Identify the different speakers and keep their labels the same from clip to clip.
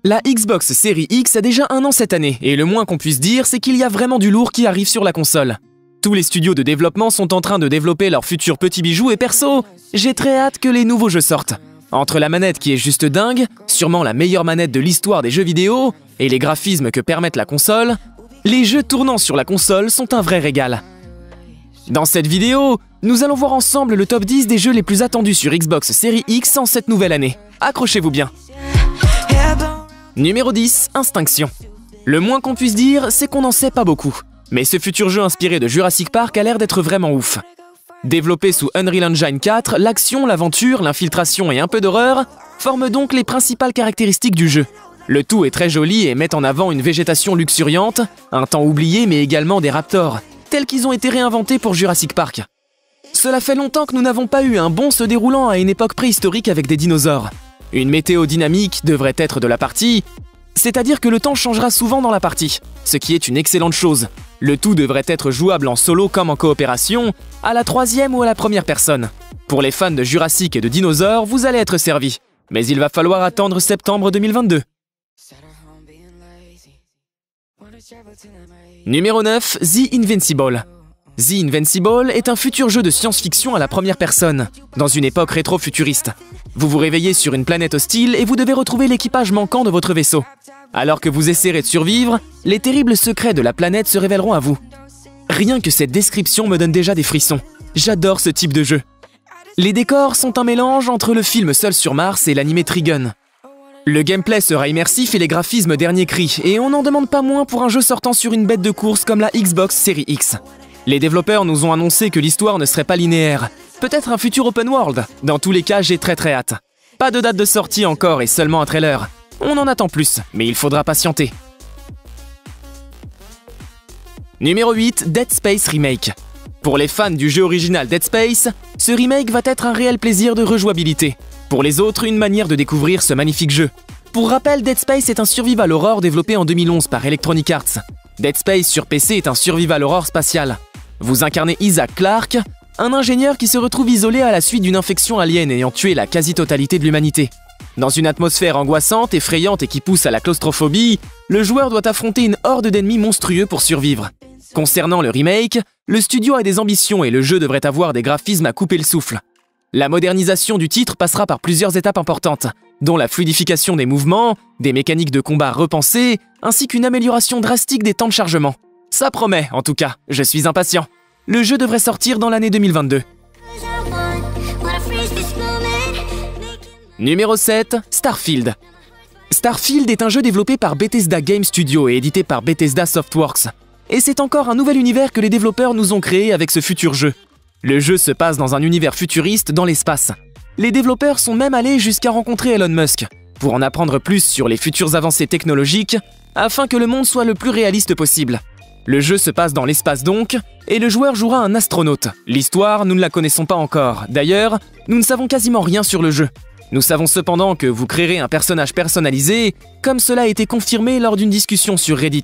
Speaker 1: La Xbox Series X a déjà 1 an cette année, et le moins qu'on puisse dire, c'est qu'il y a vraiment du lourd qui arrive sur la console. Tous les studios de développement sont en train de développer leurs futurs petits bijoux et perso, j'ai très hâte que les nouveaux jeux sortent. Entre la manette qui est juste dingue, sûrement la meilleure manette de l'histoire des jeux vidéo, et les graphismes que permettent la console, les jeux tournant sur la console sont un vrai régal. Dans cette vidéo, nous allons voir ensemble le top 10 des jeux les plus attendus sur Xbox Series X en cette nouvelle année. Accrochez-vous bien. Numéro 10, Instinction. Le moins qu'on puisse dire, c'est qu'on n'en sait pas beaucoup. Mais ce futur jeu inspiré de Jurassic Park a l'air d'être vraiment ouf. Développé sous Unreal Engine 4, l'action, l'aventure, l'infiltration et un peu d'horreur forment donc les principales caractéristiques du jeu. Le tout est très joli et met en avant une végétation luxuriante, un temps oublié mais également des raptors, tels qu'ils ont été réinventés pour Jurassic Park. Cela fait longtemps que nous n'avons pas eu un bond se déroulant à une époque préhistorique avec des dinosaures. Une météo dynamique devrait être de la partie, c'est-à-dire que le temps changera souvent dans la partie, ce qui est une excellente chose. Le tout devrait être jouable en solo comme en coopération, à la 3e ou à la 1re personne. Pour les fans de Jurassic et de dinosaures, vous allez être servis, mais il va falloir attendre septembre 2022. Numéro 9, The Invincible. The Invincible est un futur jeu de science-fiction à la 1re personne, dans une époque rétro-futuriste. Vous vous réveillez sur une planète hostile et vous devez retrouver l'équipage manquant de votre vaisseau. Alors que vous essaierez de survivre, les terribles secrets de la planète se révéleront à vous. Rien que cette description me donne déjà des frissons. J'adore ce type de jeu. Les décors sont un mélange entre le film Seul sur Mars et l'animé Trigun. Le gameplay sera immersif et les graphismes dernier cri, et on n'en demande pas moins pour un jeu sortant sur une bête de course comme la Xbox Series X. Les développeurs nous ont annoncé que l'histoire ne serait pas linéaire. Peut-être un futur open world. Dans tous les cas, j'ai très hâte. Pas de date de sortie encore et seulement un trailer. On en attend plus, mais il faudra patienter. Numéro 8, Dead Space Remake. Pour les fans du jeu original Dead Space, ce remake va être un réel plaisir de rejouabilité. Pour les autres, une manière de découvrir ce magnifique jeu. Pour rappel, Dead Space est un survival horror développé en 2011 par Electronic Arts. Dead Space sur PC est un survival horror spatial. Vous incarnez Isaac Clarke, un ingénieur qui se retrouve isolé à la suite d'une infection alien ayant tué la quasi-totalité de l'humanité. Dans une atmosphère angoissante, effrayante et qui pousse à la claustrophobie, le joueur doit affronter une horde d'ennemis monstrueux pour survivre. Concernant le remake, le studio a des ambitions et le jeu devrait avoir des graphismes à couper le souffle. La modernisation du titre passera par plusieurs étapes importantes, dont la fluidification des mouvements, des mécaniques de combat repensées, ainsi qu'une amélioration drastique des temps de chargement. Ça promet, en tout cas, je suis impatient. Le jeu devrait sortir dans l'année 2022. Numéro 7, Starfield. Starfield est un jeu développé par Bethesda Game Studio et édité par Bethesda Softworks. Et c'est encore un nouvel univers que les développeurs nous ont créé avec ce futur jeu. Le jeu se passe dans un univers futuriste dans l'espace. Les développeurs sont même allés jusqu'à rencontrer Elon Musk, pour en apprendre plus sur les futures avancées technologiques, afin que le monde soit le plus réaliste possible. Le jeu se passe dans l'espace donc, et le joueur jouera un astronaute. L'histoire, nous ne la connaissons pas encore. D'ailleurs, nous ne savons quasiment rien sur le jeu. Nous savons cependant que vous créerez un personnage personnalisé, comme cela a été confirmé lors d'une discussion sur Reddit.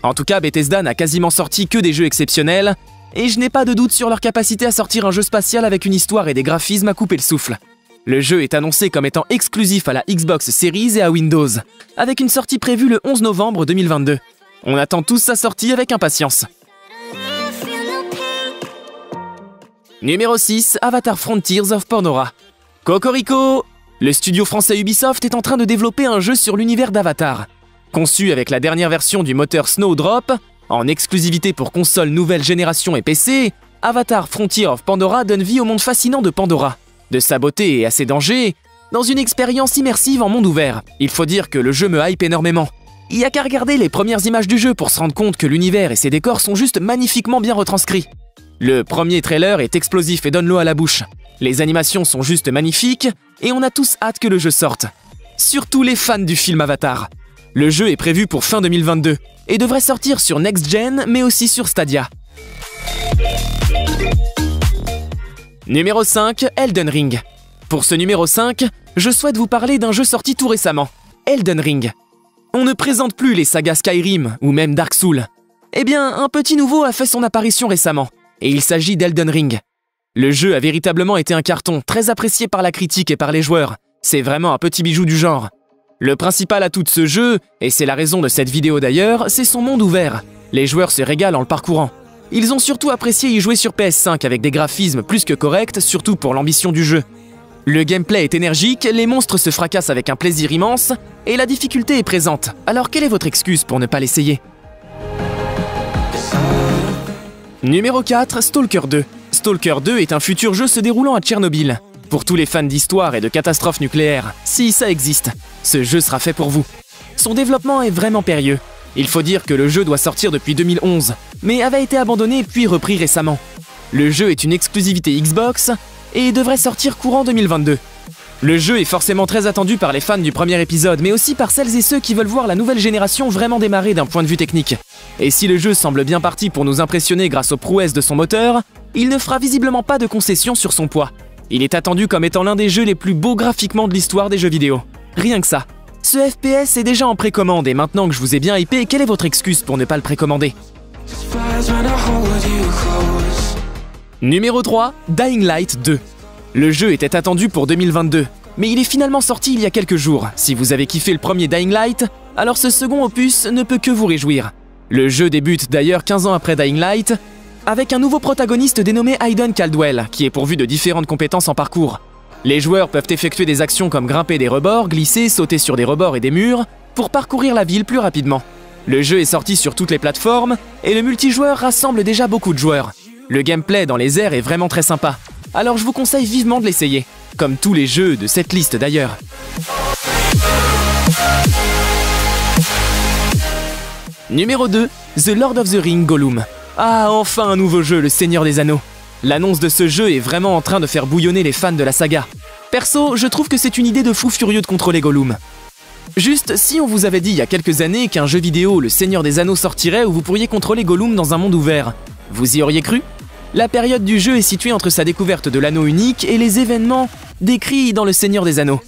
Speaker 1: En tout cas, Bethesda n'a quasiment sorti que des jeux exceptionnels, et je n'ai pas de doute sur leur capacité à sortir un jeu spatial avec une histoire et des graphismes à couper le souffle. Le jeu est annoncé comme étant exclusif à la Xbox Series et à Windows, avec une sortie prévue le 11 novembre 2022. On attend tous sa sortie avec impatience. Numéro 6, Avatar Frontiers of Pandora. Cocorico! Le studio français Ubisoft est en train de développer un jeu sur l'univers d'Avatar. Conçu avec la dernière version du moteur Snowdrop, en exclusivité pour consoles nouvelle génération et PC, Avatar Frontiers of Pandora donne vie au monde fascinant de Pandora. De sa beauté et à ses dangers, dans une expérience immersive en monde ouvert. Il faut dire que le jeu me hype énormément. Il n'y a qu'à regarder les premières images du jeu pour se rendre compte que l'univers et ses décors sont juste magnifiquement bien retranscrits. Le premier trailer est explosif et donne l'eau à la bouche. Les animations sont juste magnifiques et on a tous hâte que le jeu sorte. Surtout les fans du film Avatar. Le jeu est prévu pour fin 2022 et devrait sortir sur Next Gen mais aussi sur Stadia. Numéro 5, Elden Ring. Pour ce numéro 5, je souhaite vous parler d'un jeu sorti tout récemment, Elden Ring. On ne présente plus les sagas Skyrim ou même Dark Souls. Eh bien, un petit nouveau a fait son apparition récemment, et il s'agit d'Elden Ring. Le jeu a véritablement été un carton, très apprécié par la critique et par les joueurs. C'est vraiment un petit bijou du genre. Le principal atout de ce jeu, et c'est la raison de cette vidéo d'ailleurs, c'est son monde ouvert. Les joueurs se régalent en le parcourant. Ils ont surtout apprécié y jouer sur PS5 avec des graphismes plus que corrects, surtout pour l'ambition du jeu. Le gameplay est énergique, les monstres se fracassent avec un plaisir immense, et la difficulté est présente. Alors quelle est votre excuse pour ne pas l'essayer? Numéro 4, Stalker 2. Stalker 2 est un futur jeu se déroulant à Tchernobyl. Pour tous les fans d'histoire et de catastrophes nucléaires, si ça existe, ce jeu sera fait pour vous. Son développement est vraiment périlleux. Il faut dire que le jeu doit sortir depuis 2011, mais avait été abandonné puis repris récemment. Le jeu est une exclusivité Xbox et devrait sortir courant 2022. Le jeu est forcément très attendu par les fans du premier épisode, mais aussi par celles et ceux qui veulent voir la nouvelle génération vraiment démarrer d'un point de vue technique. Et si le jeu semble bien parti pour nous impressionner grâce aux prouesses de son moteur, il ne fera visiblement pas de concessions sur son poids. Il est attendu comme étant l'un des jeux les plus beaux graphiquement de l'histoire des jeux vidéo. Rien que ça. Ce FPS est déjà en précommande et maintenant que je vous ai bien hypé, quelle est votre excuse pour ne pas le précommander? Numéro 3, Dying Light 2. Le jeu était attendu pour 2022, mais il est finalement sorti il y a quelques jours. Si vous avez kiffé le premier Dying Light, alors ce second opus ne peut que vous réjouir. Le jeu débute d'ailleurs 15 ans après Dying Light, avec un nouveau protagoniste dénommé Hayden Caldwell, qui est pourvu de différentes compétences en parcours. Les joueurs peuvent effectuer des actions comme grimper des rebords, glisser, sauter sur des rebords et des murs, pour parcourir la ville plus rapidement. Le jeu est sorti sur toutes les plateformes, et le multijoueur rassemble déjà beaucoup de joueurs. Le gameplay dans les airs est vraiment très sympa, alors je vous conseille vivement de l'essayer, comme tous les jeux de cette liste d'ailleurs. Numéro 2, The Lord of the Rings Gollum. Ah, enfin un nouveau jeu, le Seigneur des Anneaux. L'annonce de ce jeu est vraiment en train de faire bouillonner les fans de la saga. Perso, je trouve que c'est une idée de fou furieux de contrôler Gollum. Juste, si on vous avait dit il y a quelques années qu'un jeu vidéo, le Seigneur des Anneaux, sortirait où vous pourriez contrôler Gollum dans un monde ouvert, vous y auriez cru? La période du jeu est située entre sa découverte de l'anneau unique et les événements décrits dans le Seigneur des Anneaux.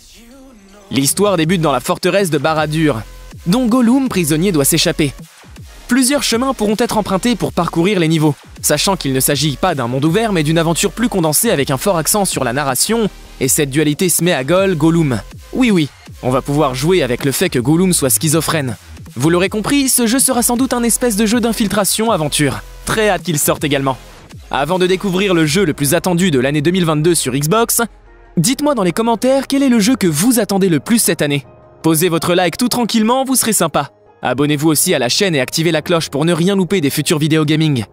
Speaker 1: L'histoire débute dans la forteresse de Barad-dûr, dont Gollum, prisonnier, doit s'échapper. Plusieurs chemins pourront être empruntés pour parcourir les niveaux, sachant qu'il ne s'agit pas d'un monde ouvert mais d'une aventure plus condensée avec un fort accent sur la narration, et cette dualité Sméagol-Gollum. Oui, on va pouvoir jouer avec le fait que Gollum soit schizophrène. Vous l'aurez compris, ce jeu sera sans doute un espèce de jeu d'infiltration-aventure. Très hâte qu'il sorte également. Avant de découvrir le jeu le plus attendu de l'année 2022 sur Xbox, dites-moi dans les commentaires quel est le jeu que vous attendez le plus cette année. Posez votre like tout tranquillement, vous serez sympa. Abonnez-vous aussi à la chaîne et activez la cloche pour ne rien louper des futures vidéos gaming.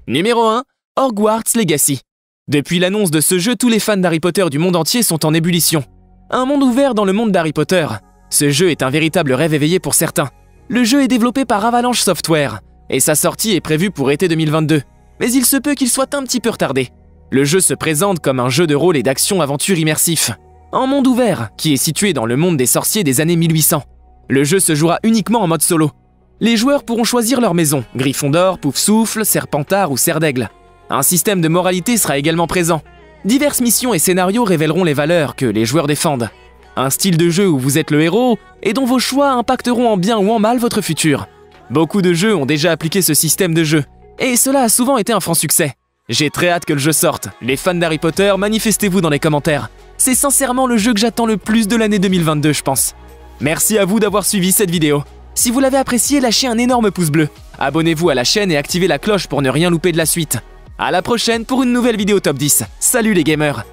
Speaker 1: Numéro 1, Hogwarts Legacy. Depuis l'annonce de ce jeu, tous les fans d'Harry Potter du monde entier sont en ébullition. Un monde ouvert dans le monde d'Harry Potter. Ce jeu est un véritable rêve éveillé pour certains. Le jeu est développé par Avalanche Software, et sa sortie est prévue pour été 2022. Mais il se peut qu'il soit un petit peu retardé. Le jeu se présente comme un jeu de rôle et d'action-aventure immersif. Un monde ouvert, qui est situé dans le monde des sorciers des années 1800. Le jeu se jouera uniquement en mode solo. Les joueurs pourront choisir leur maison, Gryffondor, Poufsouffle, Serpentard ou Serre d'Aigle. Un système de moralité sera également présent. Diverses missions et scénarios révéleront les valeurs que les joueurs défendent. Un style de jeu où vous êtes le héros et dont vos choix impacteront en bien ou en mal votre futur. Beaucoup de jeux ont déjà appliqué ce système de jeu, et cela a souvent été un franc succès. J'ai très hâte que le jeu sorte. Les fans d'Harry Potter, manifestez-vous dans les commentaires. C'est sincèrement le jeu que j'attends le plus de l'année 2022, je pense. Merci à vous d'avoir suivi cette vidéo. Si vous l'avez apprécié, lâchez un énorme pouce bleu. Abonnez-vous à la chaîne et activez la cloche pour ne rien louper de la suite. À la prochaine pour une nouvelle vidéo top 10. Salut les gamers!